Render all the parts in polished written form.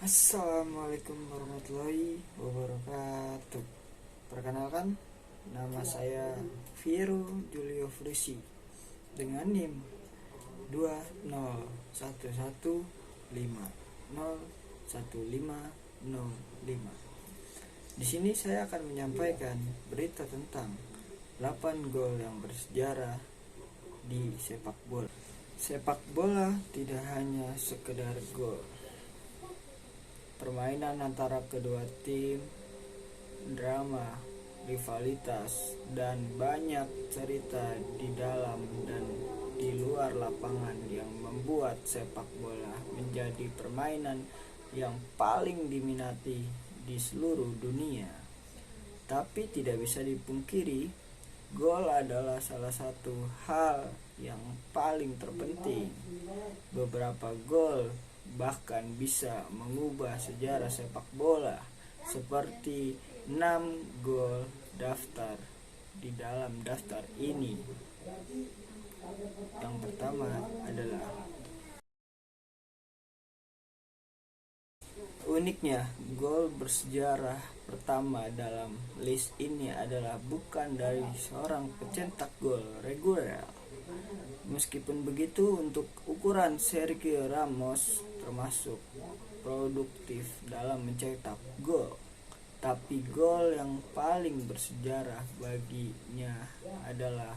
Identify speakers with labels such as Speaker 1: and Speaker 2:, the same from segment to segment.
Speaker 1: Assalamualaikum warahmatullahi wabarakatuh. Perkenalkan, nama saya Viro Julio Frusi dengan NIM 20115011505. Di sini saya akan menyampaikan berita tentang 8 gol yang bersejarah di sepak bola. Sepak bola tidak hanya sekedar gol. Permainan antara kedua tim, drama, rivalitas, dan banyak cerita di dalam dan di luar lapangan yang membuat sepak bola menjadi permainan yang paling diminati di seluruh dunia. Tapi tidak bisa dipungkiri, gol adalah salah satu hal yang paling terpenting. Beberapa gol bahkan bisa mengubah sejarah sepak bola, seperti 6 gol daftar di dalam daftar ini. Yang pertama adalah, uniknya, gol bersejarah pertama dalam list ini adalah bukan dari seorang pencetak gol reguler. Meskipun begitu, untuk ukuran Sergio Ramos termasuk produktif dalam mencetak gol. Tapi gol yang paling bersejarah baginya adalah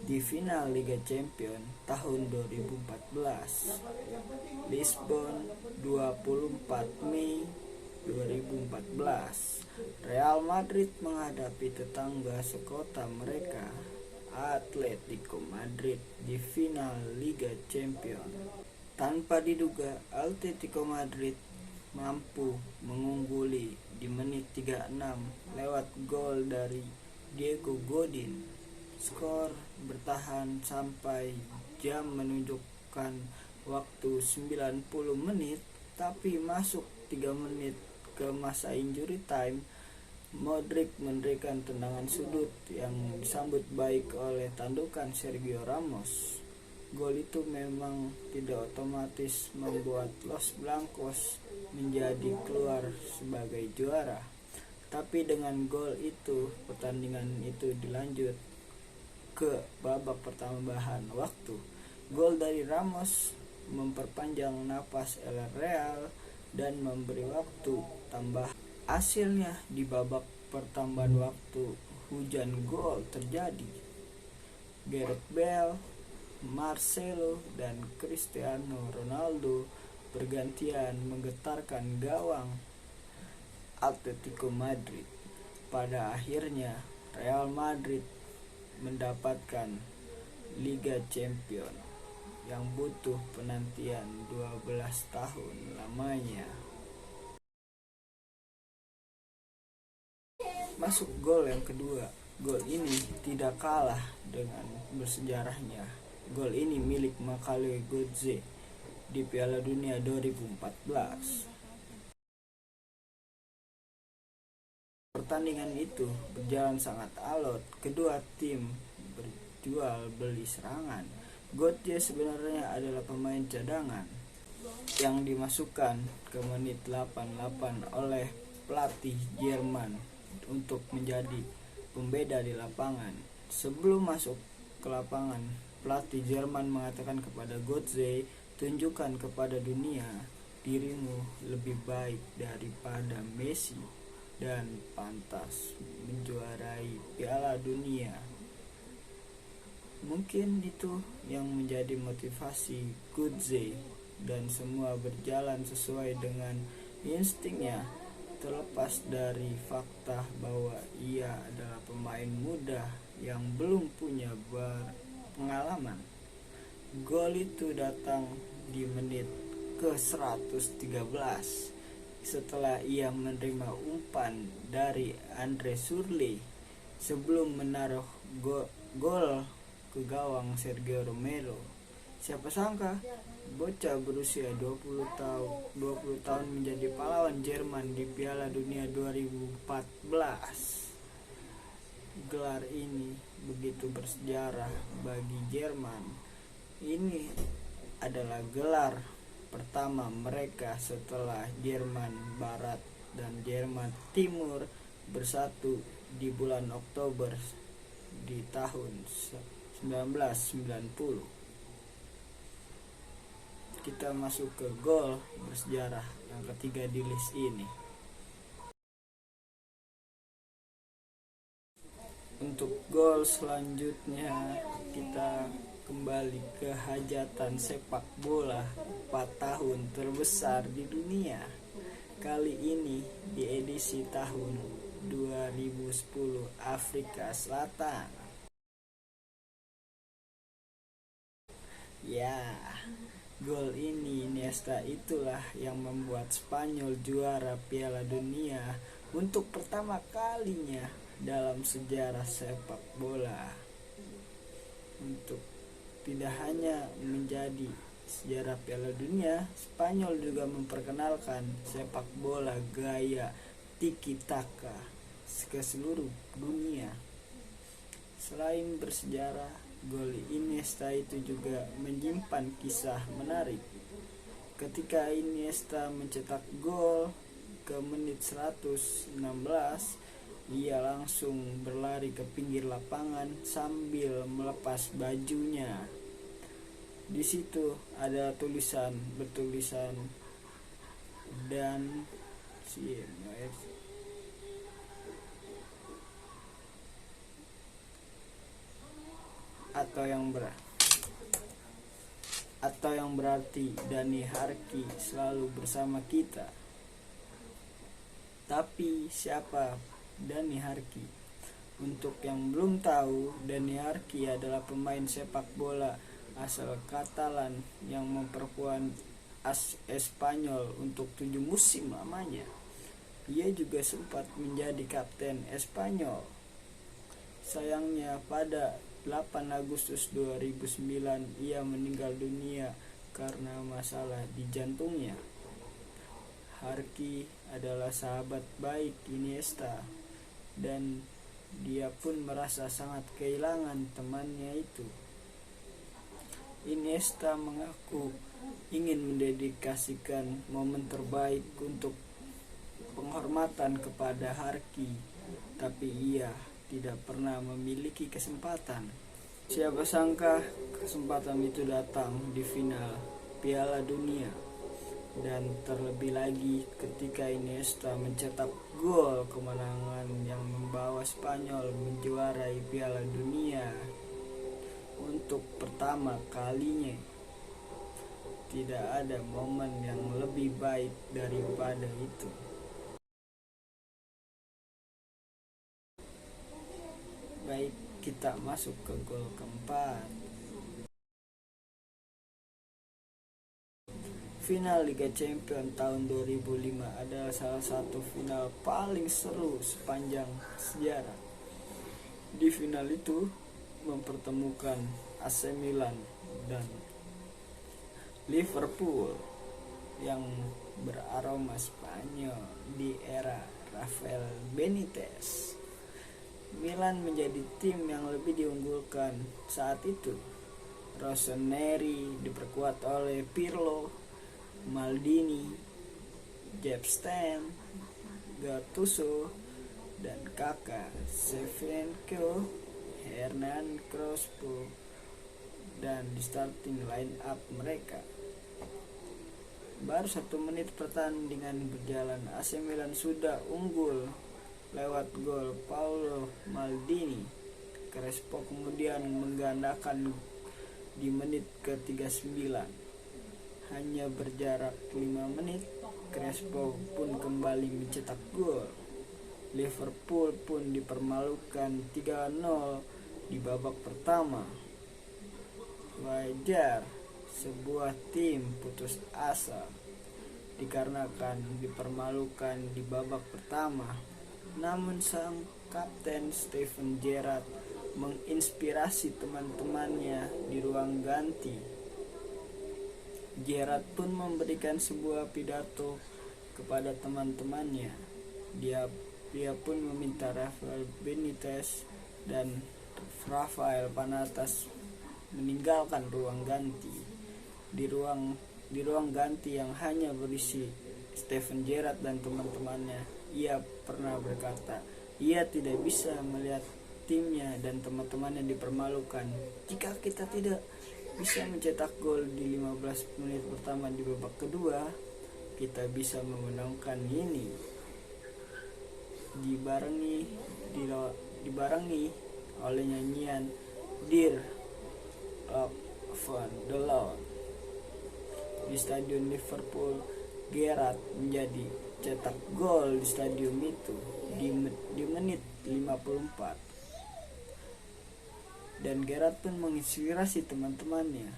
Speaker 1: di final Liga Champions tahun 2014, Lisbon, 24 Mei 2014. Real Madrid menghadapi tetangga sekota mereka, Atletico Madrid, di final Liga Champions. Tanpa diduga, Atletico Madrid mampu mengungguli di menit 36 lewat gol dari Diego Godin. Skor bertahan sampai jam menunjukkan waktu 90 menit, tapi masuk 3 menit ke masa injury time, Modric memberikan tendangan sudut yang disambut baik oleh tandukan Sergio Ramos. Gol itu memang tidak otomatis membuat Los Blancos menjadi keluar sebagai juara. Tapi dengan gol itu, pertandingan itu dilanjut ke babak pertambahan waktu. Gol dari Ramos memperpanjang napas El Real dan memberi waktu tambah. Hasilnya, di babak pertambahan waktu, hujan gol terjadi. Gareth Bale, Marcelo, dan Cristiano Ronaldo bergantian menggetarkan gawang Atletico Madrid. Pada akhirnya, Real Madrid mendapatkan Liga Champions yang butuh penantian 12 tahun lamanya. Masuk gol yang kedua. Gol ini tidak kalah dengan bersejarahnya. Gol ini milik Makale Götze di Piala Dunia 2014. Pertandingan itu berjalan sangat alot. Kedua tim berjual beli serangan. Götze sebenarnya adalah pemain cadangan yang dimasukkan ke menit 88 oleh pelatih Jerman untuk menjadi pembeda di lapangan. Sebelum masuk ke lapangan, pelatih Jerman mengatakan kepada Götze, "Tunjukkan kepada dunia dirimu lebih baik daripada Messi dan pantas menjuarai Piala Dunia." Mungkin itu yang menjadi motivasi Götze, dan semua berjalan sesuai dengan instingnya. Terlepas dari fakta bahwa ia adalah pemain muda yang belum punya pengalaman, gol itu datang di menit ke-113 setelah ia menerima umpan dari Andre Schürrle sebelum menaruh gol ke gawang Sergio Romero. Siapa sangka bocah berusia 20 tahun menjadi pahlawan Jerman di Piala Dunia 2014. Gelar ini begitu bersejarah bagi Jerman. Ini adalah gelar pertama mereka setelah Jerman Barat dan Jerman Timur bersatu di bulan Oktober di tahun 1990. Kita masuk ke gol bersejarah yang ketiga di list ini. Untuk gol selanjutnya kita kembali ke hajatan sepak bola 4 tahun terbesar di dunia. Kali ini di edisi tahun 2010 Afrika Selatan. Ya, gol ini Iniesta itulah yang membuat Spanyol juara Piala Dunia untuk pertama kalinya dalam sejarah sepak bola. Untuk tidak hanya menjadi sejarah Piala Dunia, Spanyol juga memperkenalkan sepak bola gaya tiki taka ke seluruh dunia. Selain bersejarah, gol Iniesta itu juga menyimpan kisah menarik. Ketika Iniesta mencetak gol ke menit 116, ia langsung berlari ke pinggir lapangan sambil melepas bajunya. Di situ ada bertulisan dan atau yang berarti Dani Harki selalu bersama kita. Tapi siapa Dani Harki? Untuk yang belum tahu, Dani Harki adalah pemain sepak bola asal Katalan yang memperkuat Espanyol untuk 7 musim lamanya. Ia juga sempat menjadi kapten Espanyol. Sayangnya pada 8 Agustus 2009 ia meninggal dunia karena masalah di jantungnya. Harki adalah sahabat baik Iniesta dan dia pun merasa sangat kehilangan temannya itu. Iniesta mengaku ingin mendedikasikan momen terbaik untuk penghormatan kepada Harki, tapi ia tidak pernah memiliki kesempatan. Siapa sangka kesempatan itu datang di final Piala Dunia, dan terlebih lagi ketika Iniesta mencetak gol kemenangan yang membawa Spanyol menjuarai Piala Dunia untuk pertama kalinya. Tidak ada momen yang lebih baik daripada itu. Baik, kita masuk ke gol keempat. Final Liga Champions tahun 2005 adalah salah satu final paling seru sepanjang sejarah. Di final itu mempertemukan AC Milan dan Liverpool yang beraroma Spanyol di era Rafael Benitez. Milan menjadi tim yang lebih diunggulkan saat itu. Rossoneri diperkuat oleh Pirlo, Maldini, Jebsten, Gattuso, dan Kakak, Shevchenko, Hernan Crespo, dan di starting line up mereka. Baru 1 menit pertandingan berjalan, AC Milan sudah unggul lewat gol Paolo Maldini. Crespo kemudian menggandakan di menit ke-39. Hanya berjarak 5 menit, Crespo pun kembali mencetak gol. Liverpool pun dipermalukan 3-0 di babak pertama. Wajar sebuah tim putus asa dikarenakan dipermalukan di babak pertama. Namun sang kapten Steven Gerrard menginspirasi teman-temannya di ruang ganti. Gerrard pun memberikan sebuah pidato kepada teman-temannya. Dia pun meminta Rafael Benitez dan Rafael Panatas meninggalkan ruang ganti. Di ruang Di ruang ganti yang hanya berisi Steven Gerrard dan teman-temannya, ia pernah berkata, ia tidak bisa melihat timnya dan teman-temannya dipermalukan jika kita tidak bisa mencetak gol di 15 menit pertama di babak kedua. Kita bisa memenangkan ini dibarengi oleh nyanyian Dear Love van the Lord di Stadion Liverpool. Gerrard menjadi cetak gol di stadium itu di menit 54, dan Gerrard pun menginspirasi teman-temannya.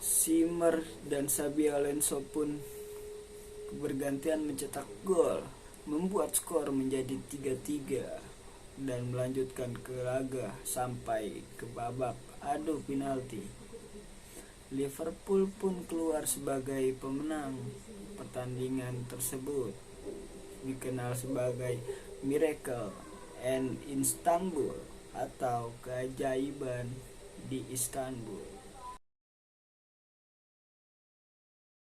Speaker 1: Zimmer dan Xabi Alonso pun bergantian mencetak gol, membuat skor menjadi 3-3 dan melanjutkan ke laga sampai ke babak adu penalti. Liverpool pun keluar sebagai pemenang pertandingan tersebut, dikenal sebagai Miracle in Istanbul atau keajaiban di Istanbul.